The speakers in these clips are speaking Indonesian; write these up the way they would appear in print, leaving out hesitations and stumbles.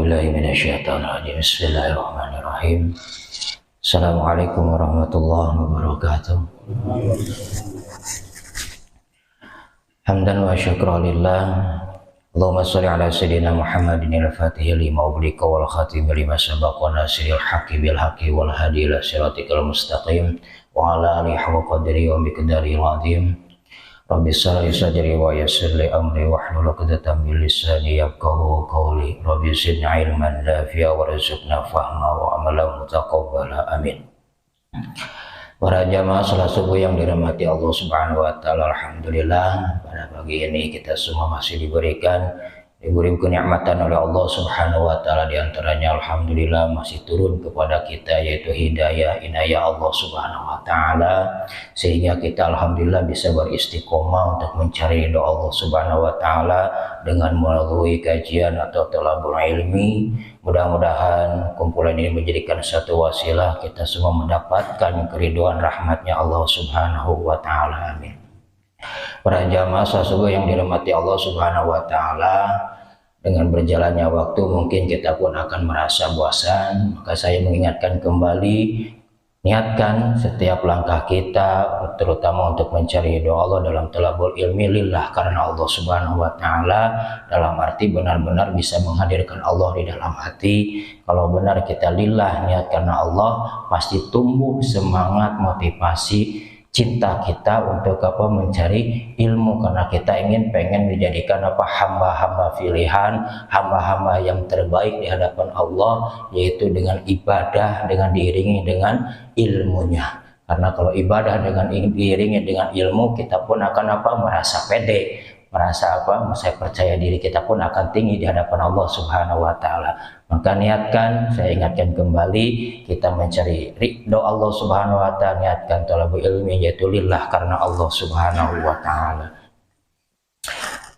billahi minasyaitonir rajim. Bismillahirrahmanirrahim. Assalamualaikum warahmatullahi wabarakatuh. Hamdan wa syukran lillah. Allahumma shalli ala sayyidina Muhammadin al-Fatih lima ughliqa wal khatim lima sabaqa wa nasiril haqqi bil haqqi wal hadi ila siratikal mustaqim wa ala alihi wa qadri wa miqdaril azim. Rabbi shrah li sadri wa yassir li amri wahlul 'uqdatam min lisani yafqahu qawli. Rabbi zidni ilman nafi'a warzuqna fahma wa amalan mutaqabbala. Amin. Para jamaah salat subuh yang dirahmati Allah Subhanahu wa taala, alhamdulillah pada pagi ini kita semua masih diberi kenikmatan oleh Allah Subhanahu wa taala, di antaranya alhamdulillah masih turun kepada kita yaitu hidayah inayah Allah Subhanahu wa taala, sehingga kita alhamdulillah bisa beristiqomah untuk mencari ridha Allah Subhanahu wa taala dengan melalui kajian atau talabul ilmi. Mudah-mudahan kumpulan ini menjadikan satu wasilah kita semua mendapatkan keridhaan rahmatnya Allah Subhanahu wa taala. Amin. Para jamaah salat subuh yang dirahmati Allah Subhanahu wa taala, dengan berjalannya waktu mungkin kita pun akan merasa bosan, maka saya mengingatkan kembali, niatkan setiap langkah kita terutama untuk mencari ridha Allah dalam talabul ilmi lillah, karena Allah Subhanahu wa taala, dalam arti benar-benar bisa menghadirkan Allah di dalam hati. Kalau benar kita lillah, niat karena Allah, pasti tumbuh semangat, motivasi, cinta kita untuk mencari ilmu, karena kita pengen dijadikan hamba-hamba pilihan, hamba-hamba yang terbaik di hadapan Allah, yaitu dengan ibadah dengan diiringi dengan ilmunya. Karena kalau ibadah dengan diiringi dengan ilmu, kita pun akan merasa pede, merasa saya percaya diri, kita pun akan tinggi di hadapan Allah Subhanahu wa taala. Maka niatkan, saya ingatkan kembali, kita mencari ridho Allah Subhanahu wa taala, niatkan talabul ilmi yaitu lillah karena Allah Subhanahu wa taala.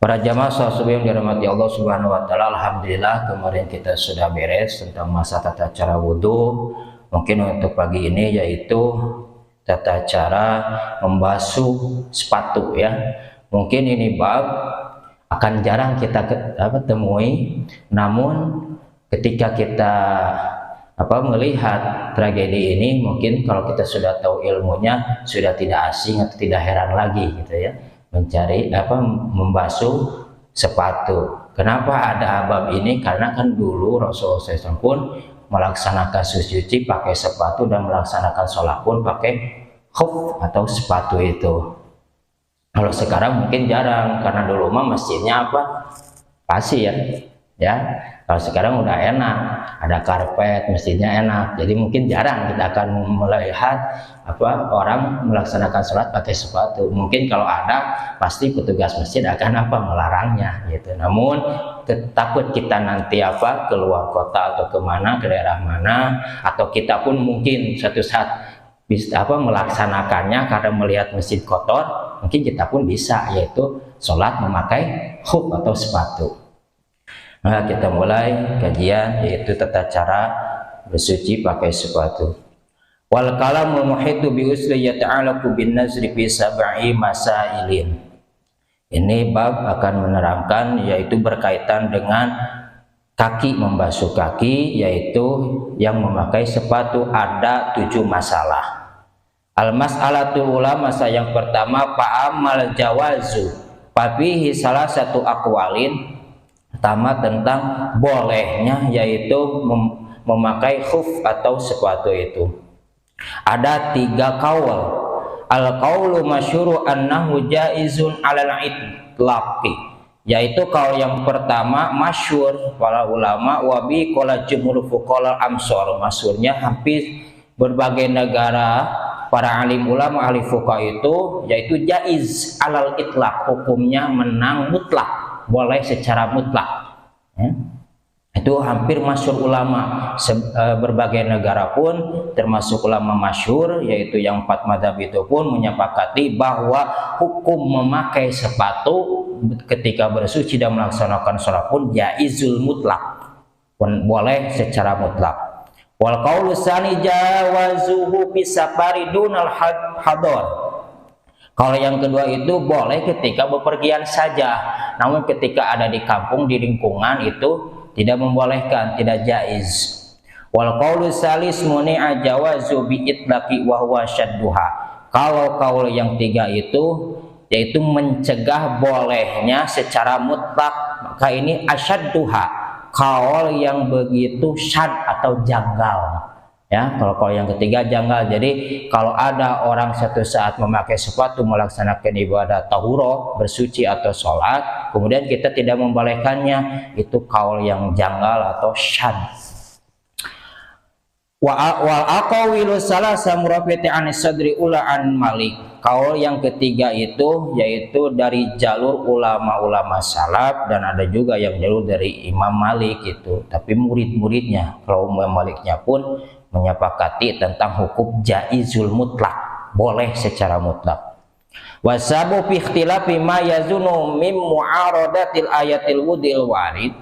Para jamaah salat subuh yang dirahmati Allah Subhanahu wa taala, alhamdulillah kemarin kita sudah beres tentang masa tata cara wudu. Mungkin untuk pagi ini yaitu tata cara membasuh sepatu ya. Mungkin ini bab akan jarang kita temui, namun ketika kita melihat tragedi ini, mungkin kalau kita sudah tahu ilmunya, sudah tidak asing atau tidak heran lagi gitu ya, mencari membasuh sepatu. Kenapa ada bab ini? Karena kan dulu Rasulullah SAW pun melaksanakan suci pakai sepatu dan melaksanakan sholat pun pakai khuf atau sepatu itu. Kalau sekarang mungkin jarang, karena dulu mah masjidnya pasir ya. Kalau sekarang udah enak, ada karpet, masjidnya enak, jadi mungkin jarang kita akan melihat orang melaksanakan sholat pakai sepatu. Mungkin kalau ada, pasti petugas masjid akan melarangnya gitu. Namun takut kita nanti keluar kota atau kemana, ke daerah mana, atau kita pun mungkin suatu saat bisa melaksanakannya karena melihat masjid kotor, mungkin kita pun bisa, yaitu sholat memakai khuf atau sepatu. Nah, kita mulai kajian yaitu tata cara bersuci pakai sepatu. Wal kalamul muhitu bi usli yata'alaqu bin nazri fi sab'i masailin. Ini bab akan menerangkan yaitu berkaitan dengan kaki, membasuh kaki, yaitu yang memakai sepatu ada 7 masalah. Al-mas'alatul ula, masa yang pertama, fa'amal jawazu fabihi salah satu aqwalin, pertama tentang bolehnya yaitu memakai khuf atau sepatu itu. Ada 3 qaul. Al-qaulu masyhuru annahu jaizun 'alal itlaqi, yaitu qaul yang pertama masyhur para ulama, wabi qala jumhur fuqaha amsor, masyhurnya hampir berbagai negara para alim ulama ahli fuqaha itu, yaitu jaiz 'alal itlaq, hukumnya menang mutlak, boleh secara mutlak ya. Itu hampir masyhur ulama berbagai negara pun, termasuk ulama masyhur yaitu yang 4 mazhab itu pun menyepakati bahwa hukum memakai sepatu ketika bersuci dan melaksanakan sholat pun jaizul mutlak, boleh secara mutlak. Wal qaulu tsani jawazuhu fi safari dunal hadar. Kalau yang kedua itu boleh ketika bepergian saja, namun ketika ada di kampung, di lingkungan itu tidak membolehkan, tidak jaiz. Wal qaulu salis muni'a jawazu bi itlaqi wa huwa syadduha. Kalau kaul yang tiga itu yaitu mencegah bolehnya secara mutlak, maka ini asyadduha, kaul yang begitu syad atau janggal. Ya, kalau yang ketiga janggal. Jadi kalau ada orang satu saat memakai sepatu melaksanakan ibadah tahuro, bersuci atau sholat, kemudian kita tidak membolehkannya, itu kaul yang janggal atau syad. Wal aqawilu salasa murafiti an sadri ula an Malik. Kaul yang ketiga itu yaitu dari jalur ulama-ulama salaf, dan ada juga yang jalur dari Imam Malik itu, tapi murid-muridnya. Kalau Imam Maliknya pun menyepakati tentang hukum jaizul mutlak, boleh secara mutlak. Wasabu fi ikhtilafi ma yazunu mim mu'aradatil ayatil wudil warid.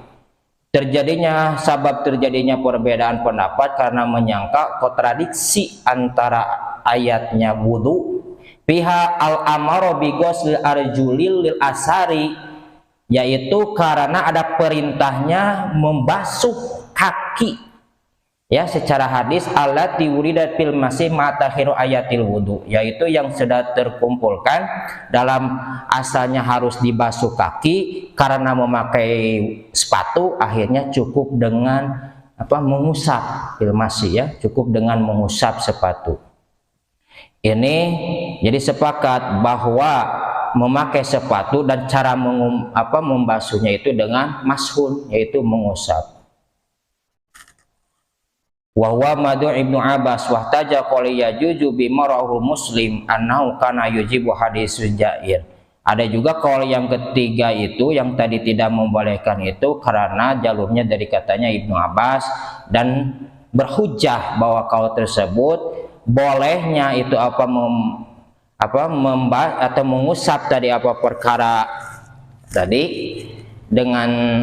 Sabab terjadinya perbedaan pendapat karena menyangka kontradiksi antara ayatnya wudu pihak al-amaro bi ghusl arjulil lil asari, yaitu karena ada perintahnya membasuh kaki, ya, secara hadis allati wuridat fil masih ma'takhiru ayatil wudu, yaitu yang sudah terkumpulkan dalam asalnya harus dibasuh kaki karena memakai sepatu, akhirnya cukup dengan mengusap fil masih, ya, cukup dengan mengusap sepatu. Ini jadi sepakat bahwa memakai sepatu dan cara membasuhnya itu dengan mashun, yaitu mengusap. Wa huwa madu Ibnu Abbas wa taja qali yajuju bi marahu Muslim annahu kana yujibu hadisul Jair. Ada juga kaul yang ketiga itu yang tadi tidak membolehkan itu karena jalurnya dari katanya Ibnu Abbas, dan berhujjah bahwa kaul tersebut bolehnya itu atau mengusap tadi perkara tadi dengan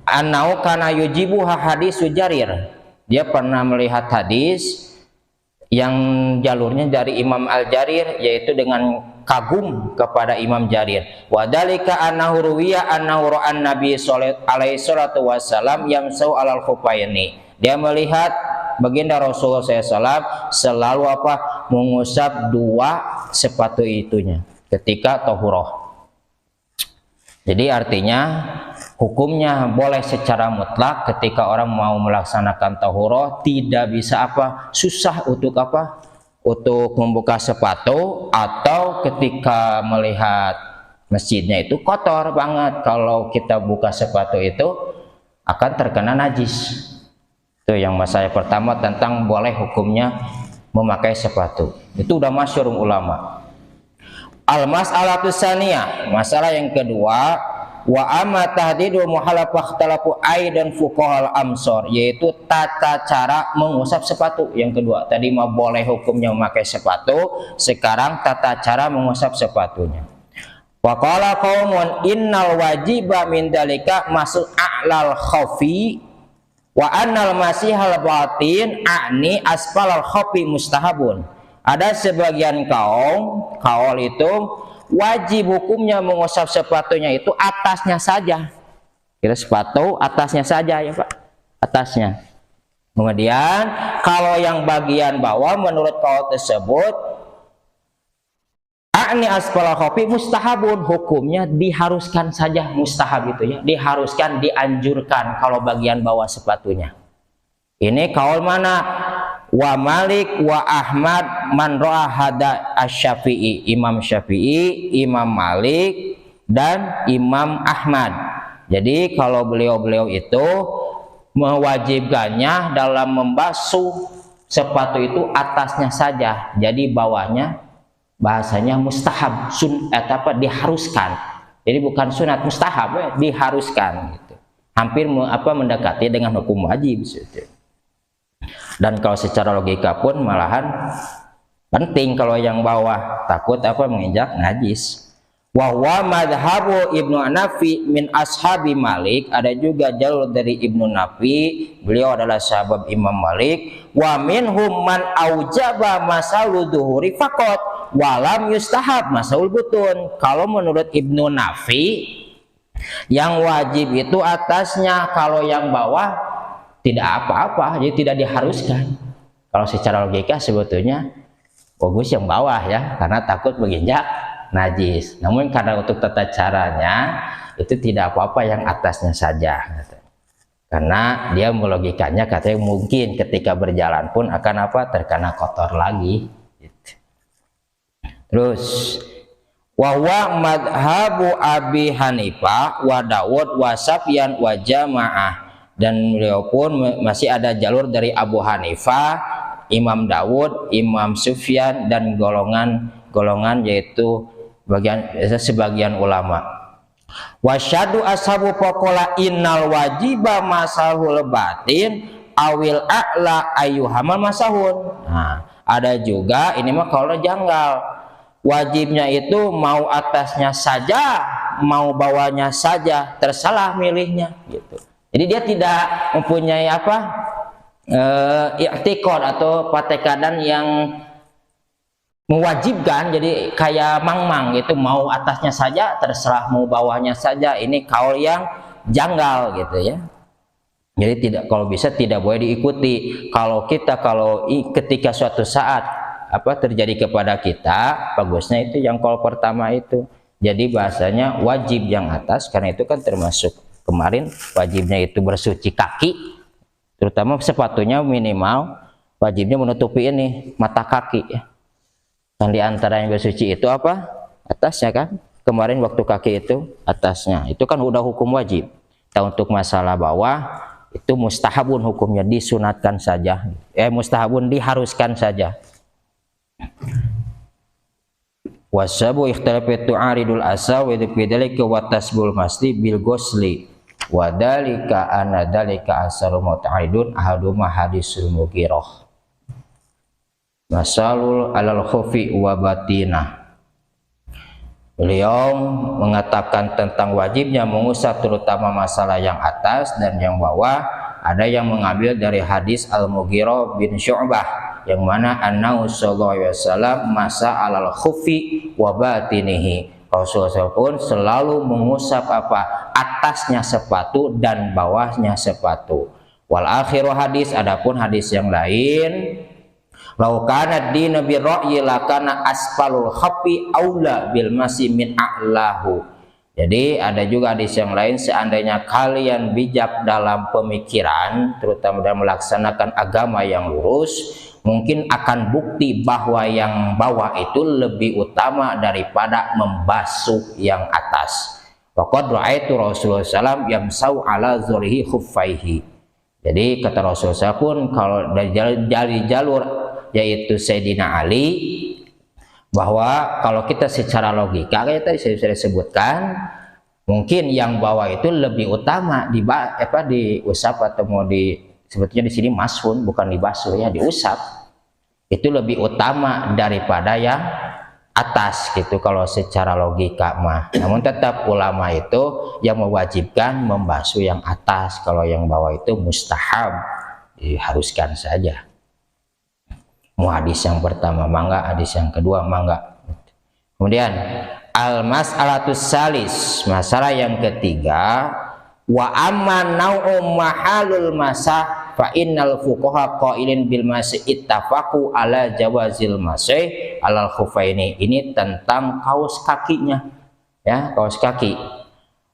Anau kana yujibu hadis Jarir. Dia pernah melihat hadis yang jalurnya dari Imam Al-Jarir, yaitu dengan kagum kepada Imam Jarir. Wa dalika annahu ruwiya annahu ra'an Nabi alaihi salatu wasallam yamsau alal khufaini. Dia melihat baginda Rasulullah SAW selalu mengusap dua sepatu itunya ketika tahuroh. Jadi artinya hukumnya boleh secara mutlak ketika orang mau melaksanakan tahuroh, tidak bisa susah untuk membuka sepatu, atau ketika melihat masjidnya itu kotor banget, kalau kita buka sepatu itu akan terkena najis. Itu yang masalah pertama tentang boleh hukumnya memakai sepatu. Itu udah masyhur ulama. Al-mas'alatu tsaniyah, masalah yang kedua, wa amma tahdidu muhalafah ikhtalafu aidan fuqahal amsor, yaitu tata cara mengusap sepatu. Yang kedua, tadi mah boleh hukumnya memakai sepatu, sekarang tata cara mengusap sepatunya. Wa qala qaumun innal wajiba min dalika masuk a'lal khafi wa annal masihal batin a'ni asfalal khafi mustahabun. Ada sebagian kaum itu wajib hukumnya mengusap sepatunya itu atasnya saja. Kira sepatu atasnya saja, ya Pak, atasnya. Kemudian kalau yang bagian bawah menurut kaum tersebut a'ni asfalal khafi mustahabun, hukumnya diharuskan saja, mustahab itu ya, diharuskan, dianjurkan kalau bagian bawah sepatunya. Ini kaul mana? Wa Malik wa Ahmad man ra'a hada asy-Syafi'i, Imam Syafi'i, Imam Malik, dan Imam Ahmad. Jadi kalau beliau-beliau itu mewajibkannya dalam membasuh sepatu itu atasnya saja, jadi bawahnya bahasanya mustahab, diharuskan. Jadi bukan sunat, mustahab, diharuskan gitu. Hampir mendekati dengan hukum wajib gitu. Dan kalau secara logika pun malahan penting kalau yang bawah, takut menginjak najis. Wa huwa madhhabu Ibnu Nafi min ashabi Malik, ada juga jalur dari Ibnu Nafi, beliau adalah sahabat Imam Malik. Wa minhum man aujaba masalu duhuri faqat walam yustahab masaul butun. Kalau menurut Ibnu Nafi Yang wajib itu atasnya, kalau yang bawah tidak apa-apa, jadi tidak diharuskan. Kalau secara logika sebetulnya bagus yang bawah ya, karena takut menginjak najis. Namun karena untuk tata caranya itu tidak apa-apa yang atasnya saja. Karena dia melogikanya katanya mungkin ketika berjalan pun akan apa, terkena kotor lagi. Terus wahwa madhabu Abi Hanifah wa Dawud wa Sufyan wa Jamaah, dan beliau pun masih ada jalur dari Abu Hanifah, Imam Dawud, Imam Sufyan, dan golongan yaitu sebagian ulama. Wasyadu ashabu pokola innal wajiba masahul batin awil a'la ayyuhamal masahun. Nah, ada juga ini mah kalau janggal, wajibnya itu mau atasnya saja mau bawahnya saja, tersalah milihnya gitu. Jadi dia tidak mempunyai apa i'tikad atau patekadan yang mewajibkan, jadi kayak mang-mang gitu, mau atasnya saja terserah mau bawahnya saja. Ini kaul yang janggal gitu ya. Jadi tidak, kalau bisa tidak boleh diikuti. Kalau ketika suatu saat apa terjadi kepada kita, bagusnya itu yang kaul pertama itu. Jadi bahasanya wajib yang atas, karena itu kan termasuk kemarin wajibnya itu bersuci kaki, terutama sepatunya minimal wajibnya menutupi ini mata kaki ya. Dan di antara yang bersuci itu apa? Atasnya kan. Kemarin waktu kaki itu atasnya. Itu kan udah hukum wajib. Nah, untuk masalah bawah itu mustahabun hukumnya, disunatkan saja. Mustahabun diharuskan saja. Wasabu ikhtilafatu aridul asa wa dzalika wa tasbul masli bil ghusli wa dzalika anna dzalika asaru muta'aridun ahaduma hadisul Mughirah. Masalul alal khufi wa batinah. Beliau mengatakan tentang wajibnya mengusap terutama masalah yang atas dan yang bawah. Ada yang mengambil dari hadis Al-Mughirah bin Syu'bah yang mana annahu sallallahu alaihi wasallam masa alal khufi wa batinihi. Rasulullah pun selalu mengusap apa? Atasnya sepatu dan bawahnya sepatu. Wal akhiru hadis, adapun hadis yang lain, lau kana dinu bi ra'yi lakana asfalul khaffi aula bil masi min a'lahu. Jadi ada juga hadis yang lain, seandainya kalian bijak dalam pemikiran terutama dalam melaksanakan agama yang lurus, mungkin akan bukti bahwa yang bawah itu lebih utama daripada membasuh yang atas. Faqad ra'aitu Rasulullah sallallahu alaihi wasallam yamsau ala zurihi khuffaihi. Jadi kata Rasulullah pun kalau dari jalur yaitu Sayyidina Ali, bahwa kalau kita secara logika kayak tadi saya sudah sebutkan, mungkin yang bawah itu lebih utama diusap atau mau sebetulnya di sini mashun bukan dibasuh ya, diusap itu lebih utama daripada yang atas gitu kalau secara logika mah. Namun tetap ulama itu yang mewajibkan membasuh yang atas, kalau yang bawah itu mustahab, diharuskan saja. Mau hadis yang pertama mangga, hadis yang kedua mangga. Kemudian al-mas'alatus salis, masalah yang ketiga, wa amma nau'u mahalul masah fa innal fuqaha qailin bil masih ittafaqu ala jawazil masih alal khufaini. Ini tentang kaos kakinya ya, kaos kaki.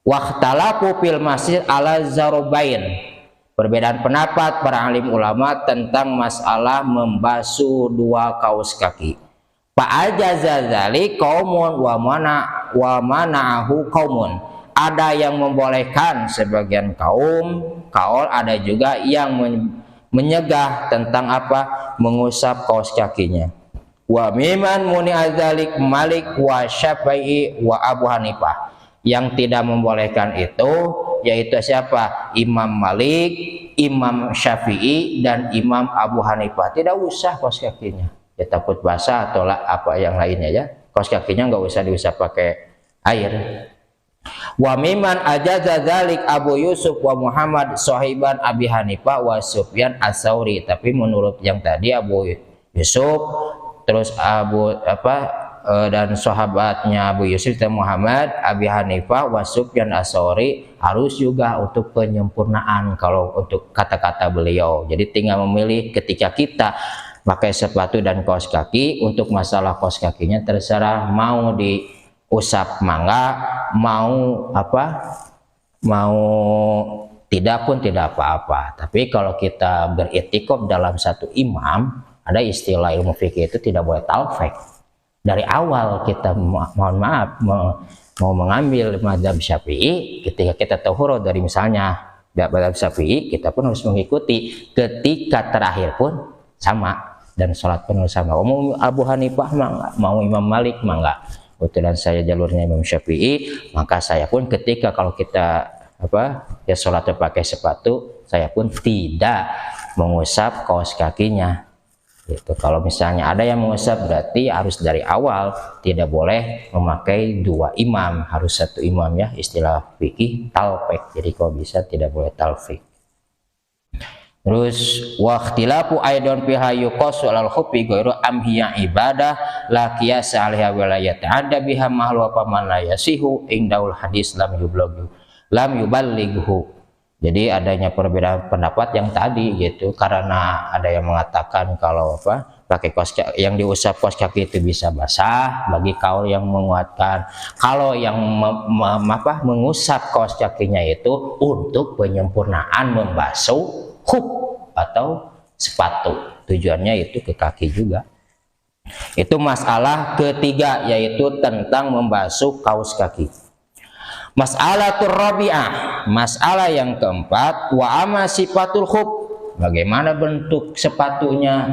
Wa ikhtalafu fil masih ala zarubain. Perbedaan pendapat para alim ulama tentang masalah membasuh dua kaos kaki. Fa'ajaza dzalik qaumun wa mana'ahu qaumun. Ada yang membolehkan sebagian kaum, ada juga yang menyegah tentang apa? Mengusap kaos kakinya. Wa miman muni'a dzalik Malik wa Syafi'i wa Abu Hanifah. Yang tidak membolehkan itu yaitu siapa? Imam Malik, Imam Syafi'i, dan Imam Abu Hanifah. Tidak usah kaos kakinya, ya takut basah atau apa yang lainnya ya. Kaos kakinya nggak usah diusap pakai air. Wa miman ajaza dzalik Abu Yusuf wa Muhammad sahiban Abi Hanifah wa Sufyan Ats-Tsauri. Tapi menurut yang tadi Abu Yusuf terus dan sahabatnya Abu Yusuf dan Muhammad, Abi Hanifah, wa Sufyan Ats-Tsauri harus juga untuk penyempurnaan kalau untuk kata-kata beliau. Jadi tinggal memilih ketika kita pakai sepatu dan kaos kaki, untuk masalah kaos kakinya terserah mau diusap mangga, mau mau tidak pun tidak apa-apa. Tapi kalau kita beritikaf dalam satu imam, ada istilah ilmu fikih itu tidak boleh talfek. Dari awal kita mohon maaf mau mengambil mazhab Syafi'i, ketika kita tahu dari misalnya mazhab Syafi'i, kita pun harus mengikuti. Ketika terakhir pun sama, dan sholat pun sama. Mau Abu Hanifah mah, mau Imam Malik mah enggak. Kebetulan saya jalurnya Imam Syafi'i, maka saya pun ketika kalau kita ya sholatnya pakai sepatu, saya pun tidak mengusap kaos kakinya. Gitu. Kalau misalnya ada yang mengusap, berarti harus dari awal tidak boleh memakai dua imam, harus satu imam ya, istilah fikih talfik. Jadi kalau bisa tidak boleh talfik. Terus waqtilafu aidon fiha yuqasu alal khuffi ghairu amhiya ibadah la qiyas 'alaiha wa la yata'adda biha mahlu wa man la yasihu indaul hadis lam yuballighu. Jadi adanya perbedaan pendapat yang tadi gitu, karena ada yang mengatakan kalau pakai kaos yang diusap kaos kaki itu bisa basah, bagi kaul yang menguatkan kalau yang mengusap kaos kakinya itu untuk penyempurnaan membasuh khuf atau sepatu, tujuannya itu ke kaki juga. Itu masalah ketiga, yaitu tentang membasuh kaos kaki. Mas'alatul rabi'ah, masalah yang keempat, wa amma sifatul khuf, bagaimana bentuk sepatunya.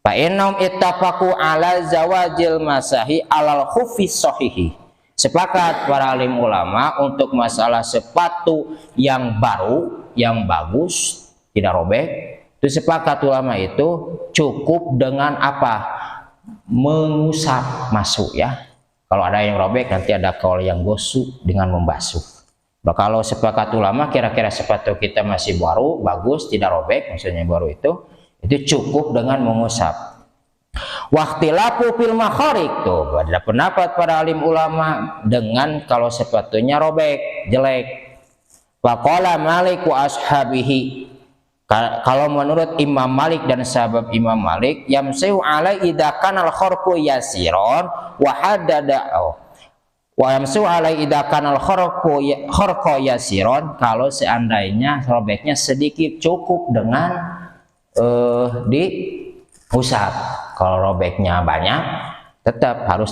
Fa innahum ittafaqu ala zawajil masahi alal khuffi sahihi. Sepakat para alim ulama untuk masalah sepatu yang baru, yang bagus, tidak robek. Itu sepakat ulama itu cukup dengan mengusap masuk ya. Kalau ada yang robek, nanti ada kaul yang gosok dengan membasuh. Nah, kalau sepakat ulama kira-kira sepatu kita masih baru, bagus, tidak robek, maksudnya baru itu cukup dengan mengusap. Waqtilafu fil makharik, tuh ada pendapat para alim ulama dengan kalau sepatunya robek, jelek. Faqala Malik wa ashabihi, kalau menurut Imam Malik dan sahabat Imam Malik, yamsihu alai idza kana al-kharqu yasiron wa haddada wa yamsihu alai idza kana al-kharqu yasiron, kalau seandainya robeknya sedikit cukup dengan diusap. Kalau robeknya banyak tetap harus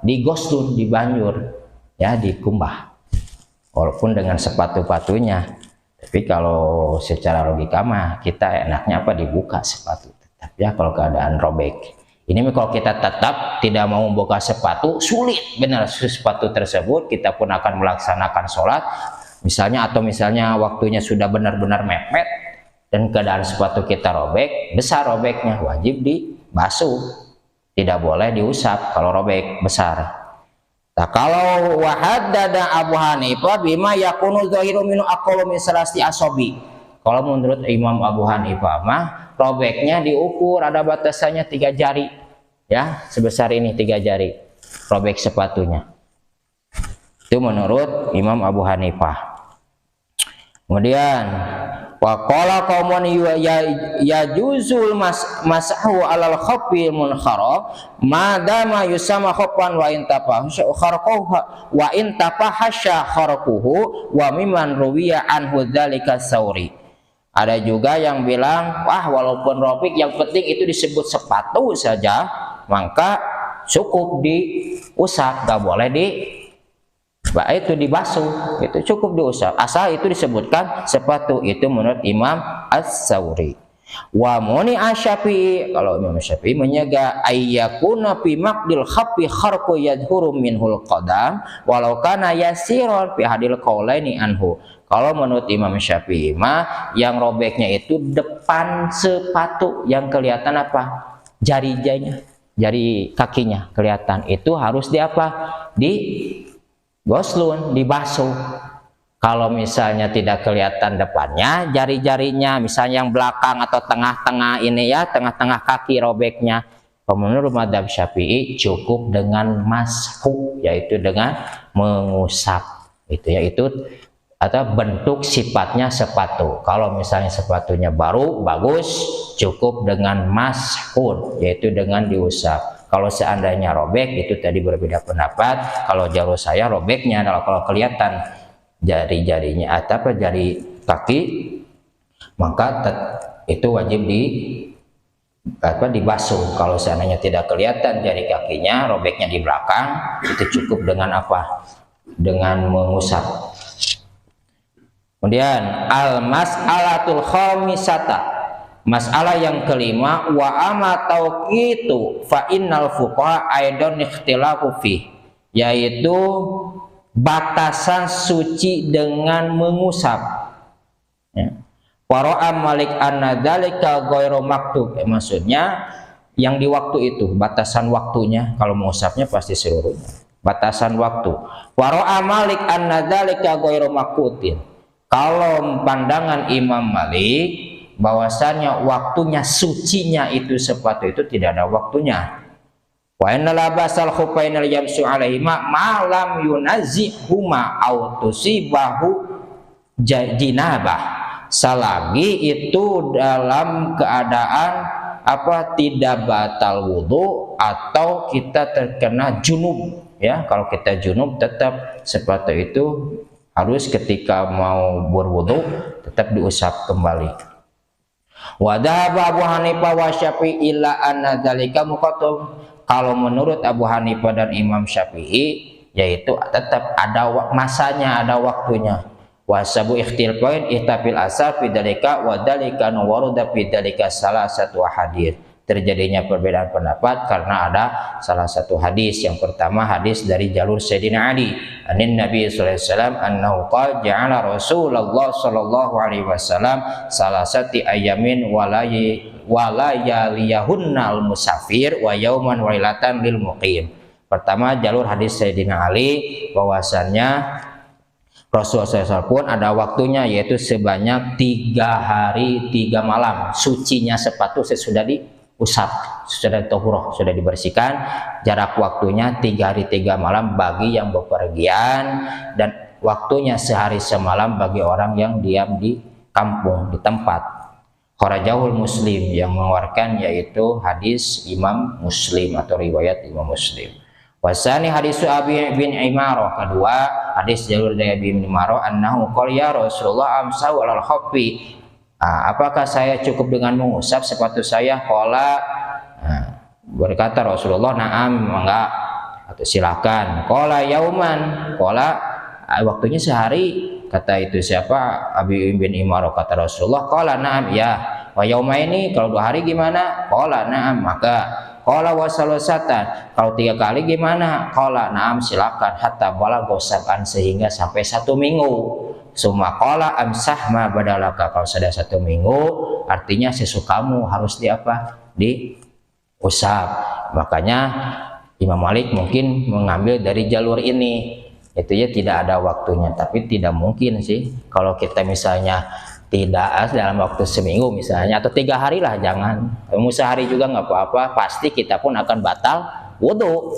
digoslun, dibanjur ya, dikumbah walaupun dengan sepatu-patunya. Tapi kalau secara logika mah kita enaknya dibuka sepatu tetap ya kalau keadaan robek. Ini kalau kita tetap tidak mau membuka sepatu, sulit benar sepatu tersebut, kita pun akan melaksanakan sholat misalnya, atau misalnya waktunya sudah benar-benar mepet dan keadaan sepatu kita robek, besar robeknya, wajib dibasuh, tidak boleh diusap kalau robek besar. Nah, kalau wahaddada Abu Hanifah bima yakunu zahiru minu aqallu min salasti asobi. Kalau menurut Imam Abu Hanifah mah robeknya diukur, ada batasannya 3 jari ya, sebesar ini 3 jari robek sepatunya. Itu menurut Imam Abu Hanifah. Kemudian waqala qaumun yajuzul masahu alal khaffil munkhara madama yusama khaffan wa intafa kharquhu wa intafa hasya kharquhu wa mimman ruwiya anhu dzalika sauri. Ada juga yang bilang walaupun robek yang penting itu disebut sepatu saja, maka cukup diusap, gak boleh itu dibasuh, itu cukup diusap asal itu disebutkan sepatu. Itu menurut Imam Ats-Tsauri. Wa muni Asy-Syafi'i, kalau Imam Syafi'i menyegah ayyakuna fi maqdil khaffi kharqu yadhuru minhul qadam walau kana yasiron fi hadil qaulaini anhu. Kalau menurut Imam Syafi'i mah yang robeknya itu depan sepatu, yang kelihatan jari-jarinya, jari kakinya kelihatan, itu harus goslun, dibasuh. Kalau misalnya tidak kelihatan depannya, jari-jarinya misalnya yang belakang atau tengah-tengah ini ya, tengah-tengah kaki robeknya, Kalau menurut mazhab Syafi'i cukup dengan mashu, yaitu dengan mengusap, yaitu atau bentuk sifatnya sepatu. Kalau misalnya sepatunya baru bagus, cukup dengan mashun, yaitu dengan diusap. Kalau seandainya robek, itu tadi berbeda pendapat. Kalau jalur saya robeknya, kalau kelihatan jari-jarinya atau jari kaki, maka itu wajib dibasuh. Kalau seandainya tidak kelihatan jari kakinya, robeknya di belakang, itu cukup dengan apa? Dengan mengusap. Kemudian al-mas'alatul khamisata, masalah yang kelima, wa ama tauqitu fa innal fuqaha aidan ikhtilafu fi, yaitu batasan suci dengan mengusap. Ya. Wara'a Malik anna dzalika ghairu maktub. Maksudnya yang di waktu itu, batasan waktunya, kalau mengusapnya pasti seluruhnya. Batasan waktu. Wara'a Malik anna dzalika ghairu maktutin. Kalau pandangan Imam Malik bahwasanya waktunya sucinya itu sepatu itu tidak ada waktunya. Wa inna labasal khufainal yamsu alaihima ma lam yunazzihuma aw tusibahu jinabah, selagi itu dalam keadaan tidak batal wudu atau kita terkena junub. Ya, kalau kita junub tetap sepatu itu harus ketika mau berwudu tetap diusap kembali. Wa dhahaba Abu Hanifah wa Syafi'i illa anna dzalika muqaddam. Kalau menurut Abu Hanifah dan Imam Syafi'i, yaitu tetap ada masanya, ada waktunya. Wa sabu ikhtilafin ihtafil asal fi dzalika wa dzalika nuwaruda fi dzalika salah satu hadis. Terjadinya perbedaan pendapat karena ada salah satu hadis. Yang pertama hadis dari jalur Sayyidina Ali, anin Nabi sallallahu alaihi wasallam annahu qala ja'ala Rasulullah sallallahu alaihi wasallam salasati ayamin walayaliyahunnal musafir wa yauman wailatan lil muqim. Pertama jalur hadis Sayyidina Ali bahwasannya Rasulullah SAW pun ada waktunya, yaitu sebanyak 3 hari 3 malam sucinya sepatu sesudah diusap, sudah tohroh, sudah dibersihkan. Jarak waktunya 3 hari 3 malam bagi yang bepergian, dan waktunya sehari semalam bagi orang yang diam di kampung, di tempat. Kharajahul Muslim, yang mengeluarkan yaitu hadis Imam Muslim atau riwayat Imam Muslim. Wasani hadis Abi bin Imarah, kedua hadis jalur dari Abi bin Imarah annahu qala ya Rasulullah amsau alal khaffi, apakah saya cukup dengan mengusap sepatu saya? Qala, berkata Rasulullah na'am, enggak, atau silakan. Qala yauman, qala waktunya sehari, kata itu siapa? Abi bin Imarah, kata Rasulullah qala na'am, ya. Wa yaumaini, kalau 2 hari gimana? Qala na'am, maka. Qala wa salasatan, kalau 3 kali gimana? Qala na'am, silakan. Hatta bala gosakan, sehingga sampai 1 minggu. Summa qala amsah ma badalaka, kalau sudah 1 minggu artinya sesukamu harus diusap. Makanya Imam Malik mungkin mengambil dari jalur ini, itu ya tidak ada waktunya. Tapi tidak mungkin sih kalau kita misalnya tidak dalam waktu seminggu misalnya, atau 3 hari lah, jangan. Mau sehari juga nggak apa-apa, pasti kita pun akan batal wudhu.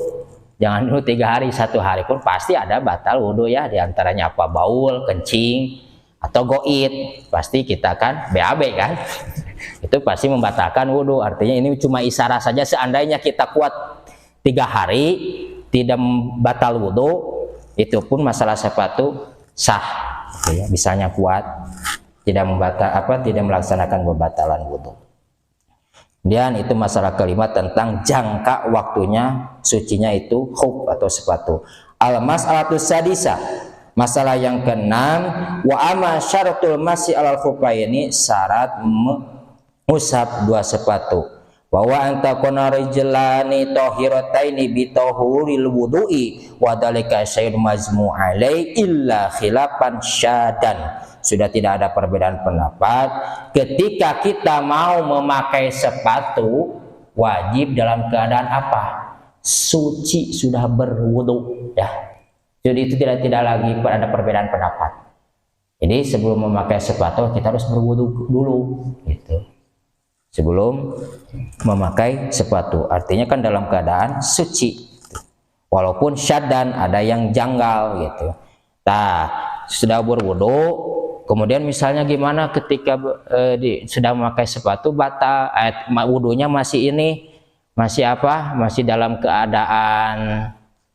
Jangan dulu 3 hari, 1 hari pun pasti ada batal wudhu ya. Di antaranya apa? Baul, kencing, atau goit, pasti kita kan BAB kan. Itu pasti membatalkan wudhu. Artinya ini cuma isyarat saja. Seandainya kita kuat 3 hari tidak batal wudhu, itu pun masalah sepatu sah, gitu ya, bisanya kuat, tidak melaksanakan pembatalan wudhu. Dan itu masalah kelima tentang jangka waktunya sucinya itu khuf atau sepatu. Al-mas'alatus sadisa, masalah yang keenam, wa amma syaratul masyi alal khufaini, syarat mengusap 2 sepatu. Bahwa antakuna rijlani tahirataini bi tahuril wudu'i wa dzalika syai'un mazmu' alai illa khilafan syadan. Sudah tidak ada perbedaan pendapat ketika kita mau memakai sepatu wajib dalam keadaan apa? Suci, sudah berwudu ya. Jadi itu tidak lagi ada perbedaan pendapat. Jadi sebelum memakai sepatu kita harus berwudu dulu gitu. sebelum memakai sepatu. Artinya kan dalam keadaan suci, walaupun syaddan, ada yang janggal gitu. Nah, sudah berwudu, kemudian misalnya gimana ketika sudah memakai sepatu batal, wudunya masih masih apa? Masih dalam keadaan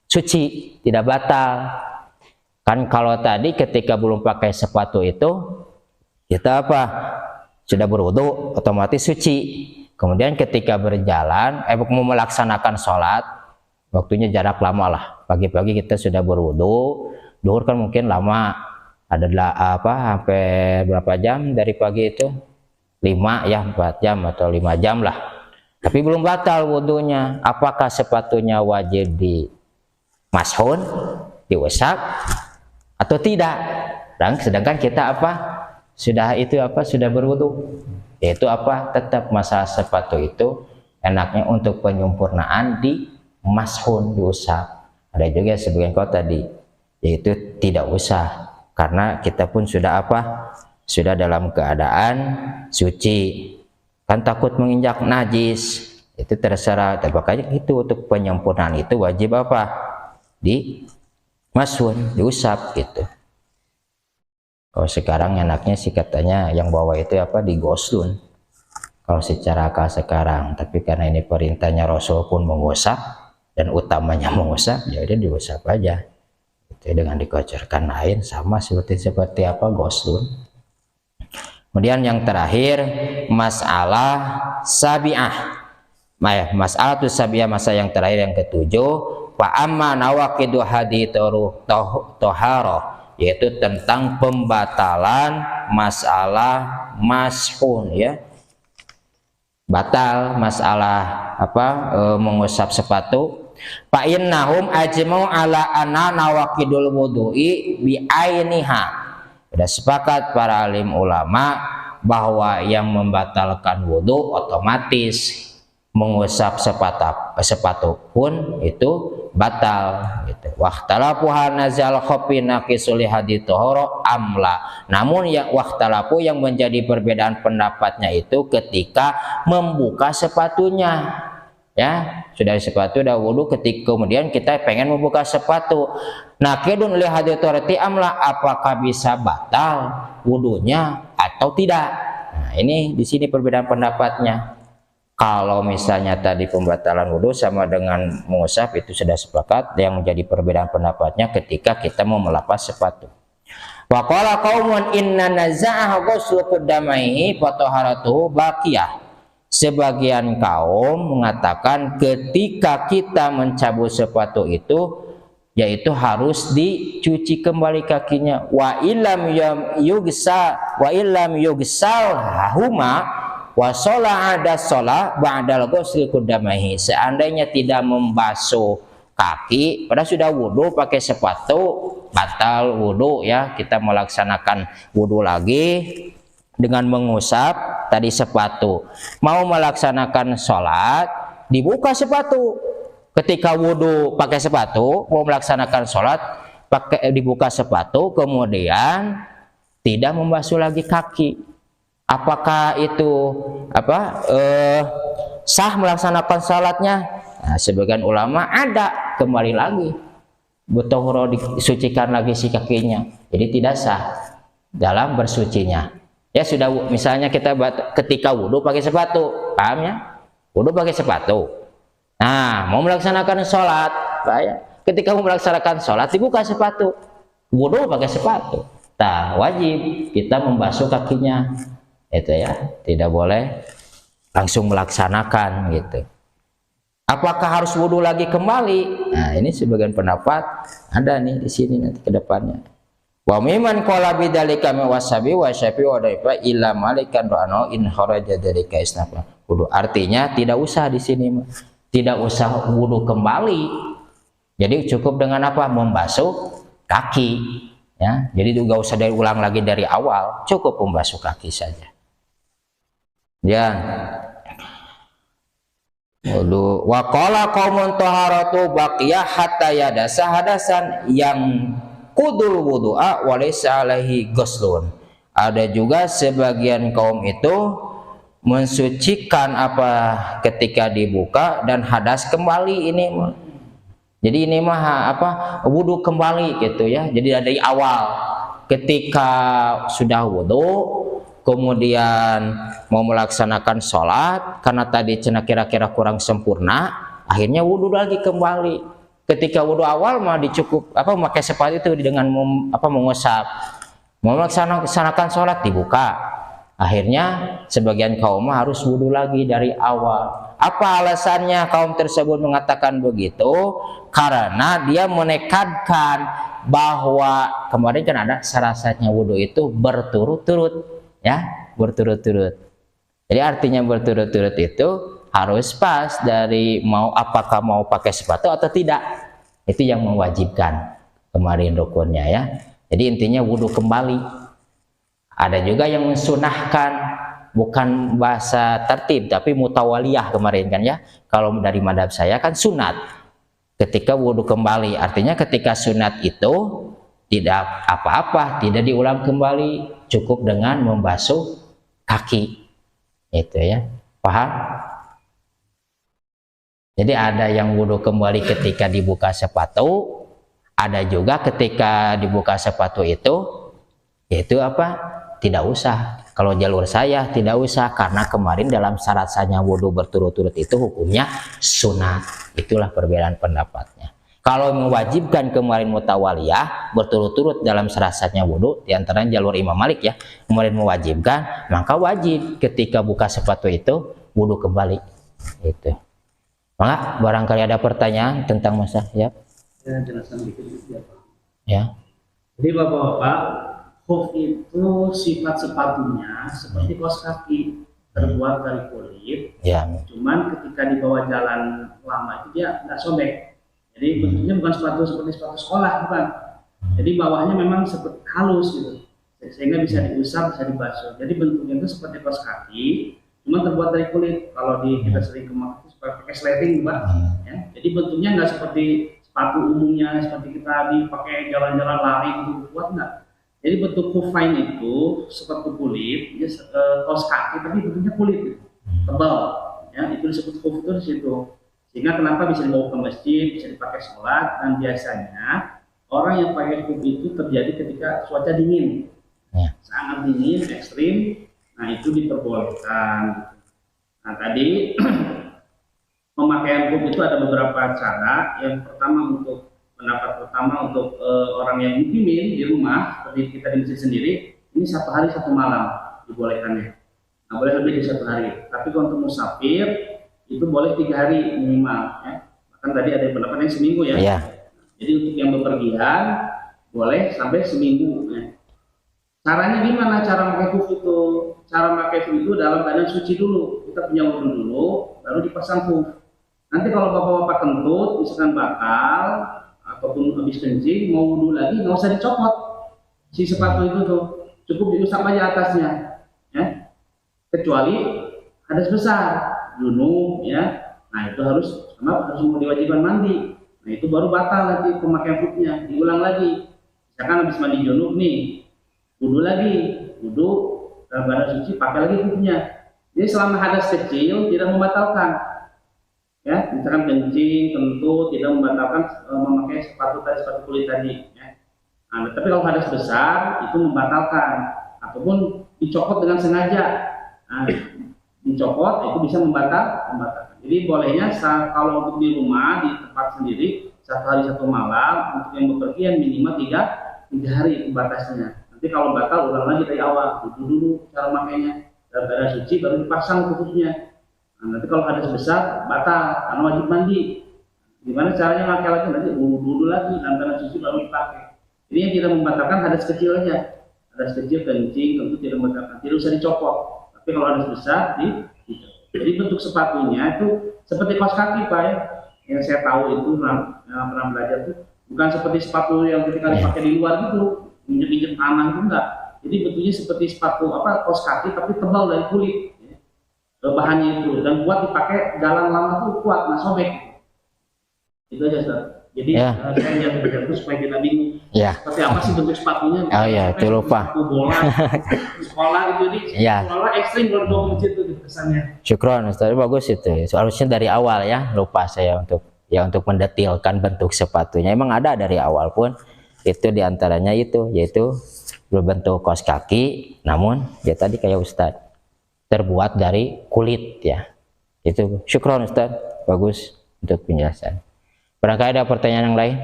suci, tidak batal. Kan kalau tadi ketika belum pakai sepatu itu kita apa? Sudah berwudu, otomatis suci. Kemudian ketika berjalan, mau melaksanakan sholat, waktunya jarak lama lah. Pagi-pagi kita sudah berwudu, duhur kan mungkin lama, ada sampai berapa jam dari pagi itu? 4 jam atau 5 jam lah. Tapi belum batal wudunya. Apakah sepatunya wajib dimashun, diusap atau tidak? Dan sedangkan kita sudah berwudu. Yaitu tetap masalah sepatu itu enaknya untuk penyempurnaan mashun, diusap. Ada juga sebagian kau tadi yaitu tidak usah, karena kita pun sudah sudah dalam keadaan suci, kan takut menginjak najis, itu terserah. Makanya itu untuk penyempurnaan itu wajib mashun, diusap gitu. Kalau sekarang enaknya sih katanya yang bawa itu digoslun kalau secara akal sekarang, tapi karena ini perintahnya Rasul pun mengusap dan utamanya mengusap, ya udah diusap aja itu dengan dikocorkan lain, sama seperti goslun. Kemudian yang terakhir masalah sabi'ah. Masalah tu sabi'ah, masa yang terakhir yang ketujuh, fa amma nawaqidu hadithu toharo, yaitu tentang pembatalan masalah mashun, ya, batal masalah mengusap sepatu. Fa innahum ajma'u ala anna nawaqidul wudu'i bi ainiha. Sudah sepakat para alim ulama bahwa yang membatalkan wudhu otomatis mengusap sepatu pun itu batal gitu. Waqtalafu nazal khofi naqisul hadits tohoro amla. Namun yang waqtalafu yang menjadi perbedaan pendapatnya itu ketika membuka sepatunya. Ya, sudah sepatu, udah wudhu, ketika kemudian kita pengen membuka sepatu, nakidun li hadits amla, apakah bisa batal wudhunya atau tidak? Nah, ini di sini perbedaan pendapatnya. Kalau misalnya tadi pembatalan wudhu sama dengan mengusap itu sudah sepakat, yang menjadi perbedaan pendapatnya ketika kita mau melepas sepatu. Wa qala qaumun inna naza'ahu ghuslu qadamaihi fa taharatuhu baqiyah. Sebagian kaum mengatakan ketika kita mencabut sepatu itu yaitu harus dicuci kembali kakinya. Wa illam yugsal huma wa shola ada shola ba'dal ghusli qadamaihi. Seandainya tidak membasuh kaki, padahal sudah wudhu pakai sepatu, batal wudhu, ya, kita melaksanakan wudhu lagi dengan mengusap tadi sepatu. Mau melaksanakan sholat, dibuka sepatu. Ketika wudhu pakai sepatu, mau melaksanakan sholat dibuka sepatu, kemudian tidak membasuh lagi kaki. Apakah itu sah melaksanakan sholatnya? Nah, sebagian ulama ada kembali lagi, butohro, disucikan lagi si kakinya, jadi tidak sah dalam bersucinya. Ya sudah, misalnya kita ketika wudhu pakai sepatu, paham ya? Wudhu pakai sepatu. Nah, mau melaksanakan sholat, ketika mau melaksanakan sholat dibuka sepatu, wudhu pakai sepatu. Nah, wajib kita membasuh kakinya, itu ya, tidak boleh langsung melaksanakan gitu. Apakah harus wudhu lagi kembali? Nah, ini sebagian pendapat ada nih di sini nanti ke depannya. Wa miman qala bidzalika min wasabi wa syafi wa daifa illa malikan ra'ano in kharaja dari kaisnafa. Wudu artinya tidak usah di sini, tidak usah wudu kembali. Jadi cukup dengan membasuh kaki, ya. Jadi juga usah diulang lagi dari awal, cukup membasuh kaki saja. Ya. Wudu wa qala qaumun taharatu baqiyah hatta yadasa hadasan yang kudul wudu'a walaysa alaihi ghuslun. Ada juga sebagian kaum itu mensucikan apa ketika dibuka dan hadas kembali ini mah. Jadi ini mah apa wudu kembali gitu ya. Jadi dari awal ketika sudah wudu kemudian mau melaksanakan sholat karena tadi cenah kira-kira kurang sempurna, akhirnya wudu lagi kembali. Ketika wudu awal mah dicukup apa memakai sepatu itu dengan mengusap. Mau melaksanakan sholat dibuka. Akhirnya sebagian kaum harus wudu lagi dari awal. Apa alasannya kaum tersebut mengatakan begitu? Karena dia menekadkan bahwa kemarin kan ada syaratnya wudu itu berturut-turut, ya, berturut-turut. Jadi artinya berturut-turut itu harus pas dari apakah mau pakai sepatu atau tidak. Itu yang mewajibkan kemarin rukunnya ya. Jadi intinya wudu kembali. Ada juga yang mensunahkan, bukan bahasa tertib tapi mutawaliyah kemarin kan ya. Kalau dari madhab saya kan sunat ketika wudu kembali, artinya ketika sunat itu tidak apa-apa, tidak diulang kembali, cukup dengan membasuh kaki itu ya, paham? Jadi ada yang wudu kembali ketika dibuka sepatu, ada juga ketika dibuka sepatu itu apa? Tidak usah. Kalau jalur saya tidak usah karena kemarin dalam syarat sahnya wudu berturut-turut itu hukumnya sunat. Itulah perbedaan pendapatnya. Kalau mewajibkan kemarin mutawaliyah berturut-turut dalam syarat sahnya wudu, diantaranya jalur Imam Malik ya, kemarin mewajibkan, maka wajib ketika buka sepatu itu wudu kembali. Itu. Maka barangkali ada pertanyaan tentang masalah ya. Saya jelaskan dikit ya Pak. Ya. Jadi Bapak-bapak, khuf itu sifat sepatunya seperti kaos kaki terbuat dari kulit. Ya. Cuman ketika dibawa jalan lama itu dia nggak sobek. Jadi bentuknya bukan sepatu seperti sepatu sekolah, bukan. Jadi bawahnya memang seperti halus gitu, sehingga bisa diusap, bisa dibasuh. Jadi bentuknya itu seperti kaos kaki, cuma terbuat dari kulit. Kalau kita sering kemarin itu pakai sleting, Pak. Ya. Jadi bentuknya nggak seperti sepatu umumnya, seperti kita dipakai jalan-jalan lari gitu, kuat nggak. Jadi bentuk kufain itu seperti kulit, ya, kaos kaki tapi bentuknya kulit, gitu, tebal. Ya, itu disebut kuf itu di situ. Sehingga kenapa bisa dibawa ke masjid, bisa dipakai sholat, dan biasanya orang yang pakai kuf itu terjadi ketika cuaca dingin, sangat dingin, ekstrim. Nah itu diperbolehkan. Nah tadi pemakaian kuf itu ada beberapa cara. Yang pertama pendapat pertama untuk orang yang mukimin di rumah, seperti kita di masjid sendiri, ini 1 hari 1 malam dibolehkannya. Nah boleh lebih dari 1 hari. Tapi kalau untuk musafir itu boleh 3 hari minimal. Ya. Bahkan tadi ada pendapat yang seminggu ya. Yeah. Jadi untuk yang bepergian boleh sampai seminggu. Ya. Caranya gimana cara pakai kuf itu? Cara pakai kuf itu dalam keadaan suci dulu. Kita punya wudu dulu, baru dipasang kuf. Nanti kalau bapak-bapak kentut, misalkan bakal ataupun habis kencing mau wudu lagi, nggak usah dicopot si sepatu itu tuh, cukup diusap aja atasnya, ya. Kecuali hadas besar, junub, ya. Nah itu harus diwajibkan mandi. Nah itu baru batal nanti pemakaian kufnya, diulang lagi. Misalkan habis mandi junub nih, wudu lagi, wudu dalam keadaan suci, pakai lagi kufnya. Jadi selama hadas kecil tidak membatalkan. Ya, misalkan kencing, kentut tidak membatalkan memakai sepatu kulit tadi. Ya. Nah, tapi kalau hadas besar itu membatalkan, ataupun dicopot dengan sengaja. Nah, dicopot itu bisa membatalkan. Jadi bolehnya kalau untuk di rumah di tempat sendiri 1 hari 1 malam, untuk yang bepergian minimal 3 hari itu batasnya. Nanti kalau batal ulang lagi dari awal, itu dulu cara makainya. Dalam keadaan suci baru dipasang kufnya. Nah, nanti kalau hadas besar batal karena wajib mandi. Gimana caranya pakai lagi? Nanti wudu lagi dalam keadaan suci baru dipakai. Ini yang tidak membatalkan hadas kecil aja. Hadas kecil kencing tentu tidak membatalkan, tidak usah dicopot. Tapi kalau hadas besar jadi bentuk sepatunya itu seperti kaos kaki Pak ya. Yang saya tahu itu pernah belajar itu bukan seperti sepatu yang ketika dipakai di luar gitu, injek-injek tanah itu enggak. Jadi bentuknya seperti sepatu kaos kaki tapi tebal dari kulit. Bahannya itu dan buat dipakai jalan lama tuh kuat, nggak sobek. Itu aja Ustaz. Jadi Ya. saya lihat video itu supaya kita bingung Ya. seperti apa sih bentuk sepatunya. Oh iya, itu lupa. Sepatu bola, sekolah gitu, jadi Ya. sekolah ekstrim kalau dibawa ke masjid tuh gitu kesannya. Syukron Ustaz, bagus itu. Harusnya dari awal ya, lupa saya untuk mendetilkan bentuk sepatunya. Emang ada dari awal pun, itu diantaranya itu, yaitu berbentuk kaos kaki, namun ya tadi kayak Ustaz, terbuat dari kulit ya. Itu syukron Ustaz, bagus untuk penjelasan. Barangkali ada pertanyaan yang lain?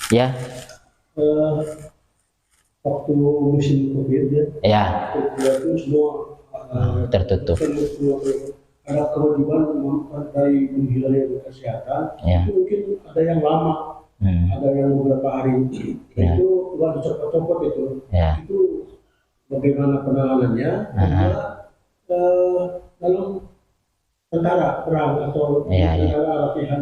Ya, Waktu musim COVID ya, itu semua tertutup. semua ada kewajiban dari Kementerian Kesehatan. Ya. Itu mungkin ada yang lama, ada yang beberapa hari. Ya. Itu nggak dicopot-copot itu. Ya. Itu bagaimana penanganannya? Juga dalam tentara perang atau Ya, ya. latihan.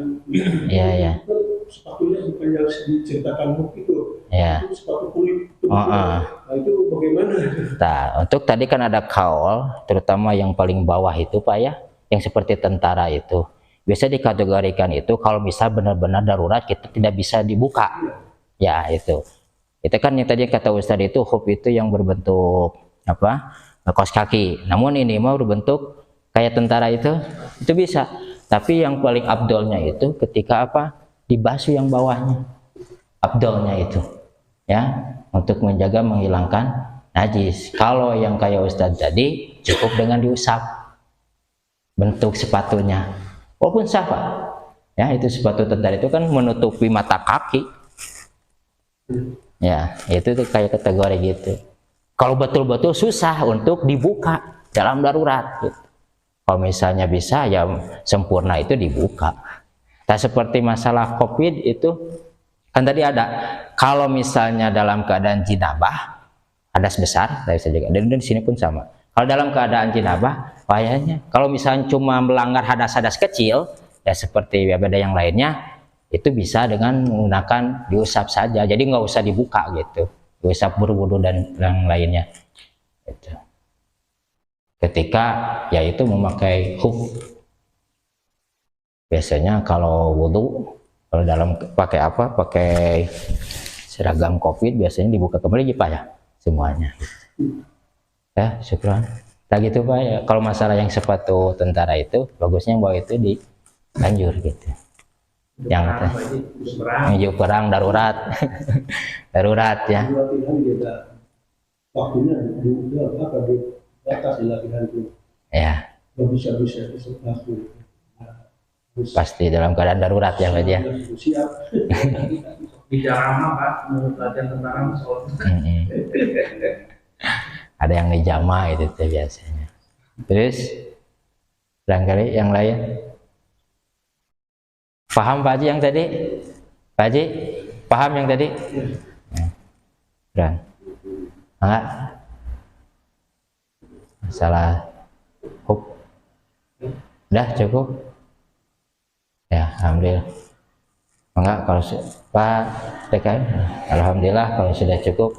Ya, ya. Kan sepatunya bukan yang diceritakan hook itu. Ya. Itu sepatu kulit. Itu, Nah, itu bagaimana? untuk tadi kan ada kaul, terutama yang paling bawah itu Pak ya, yang seperti tentara itu. Bisa dikategorikan itu kalau bisa benar-benar darurat kita tidak bisa dibuka. Ya, itu. Itu kan yang tadi kata Ustadz itu hub itu yang berbentuk apa? Kaos kaki. Namun ini mau berbentuk kayak tentara itu bisa. Tapi yang paling abdolnya itu ketika apa? Dibasuh yang bawahnya. Abdolnya itu. Ya, untuk menjaga menghilangkan najis. Kalau yang kayak Ustadz tadi cukup dengan diusap bentuk sepatunya. Walaupun sah Pak. Ya, itu sepatu tentara itu kan menutupi mata kaki. Ya, itu tuh kayak kategori gitu. Kalau betul-betul susah untuk dibuka dalam darurat. Gitu. Kalau misalnya bisa ya sempurna itu dibuka. Nah, seperti masalah COVID itu kan tadi ada. Kalau misalnya dalam keadaan jinabah, hadas besar, saya saja. Dan di sini pun sama. Kalau dalam keadaan jinabah, bahayanya. Kalau misalnya cuma melanggar hadas-hadas kecil, ya seperti beda yang lainnya, itu bisa dengan menggunakan diusap saja. Jadi nggak usah dibuka gitu. Diusap berwudu dan yang lainnya. Gitu. Ketika yaitu memakai huf. Biasanya kalau wudu, kalau dalam pakai apa? Pakai seragam COVID biasanya dibuka kembali Pak ya semuanya. Ya, syukran. Tak gitu Pak ya. Kalau masalah yang sepatu tentara itu bagusnya bahwa itu dilanjur gitu. Yang menuju perang darurat. Darurat ya. Latihan beda. Waktunya juga apa di batas di latihan itu. Ya. Nggak bisa langsung. Pasti dalam keadaan darurat ya Pak ya. Siap. Di Jarama Pak, menurut latihan tentara soalnya. Ada yang ngejama itu tuh biasanya. Terus barangkali yang lain paham Pak Haji yang tadi? Pak Haji paham yang tadi? Dan enggak masalah hub udah cukup ya, alhamdulillah. Enggak kalau Pak TKM alhamdulillah kalau sudah cukup.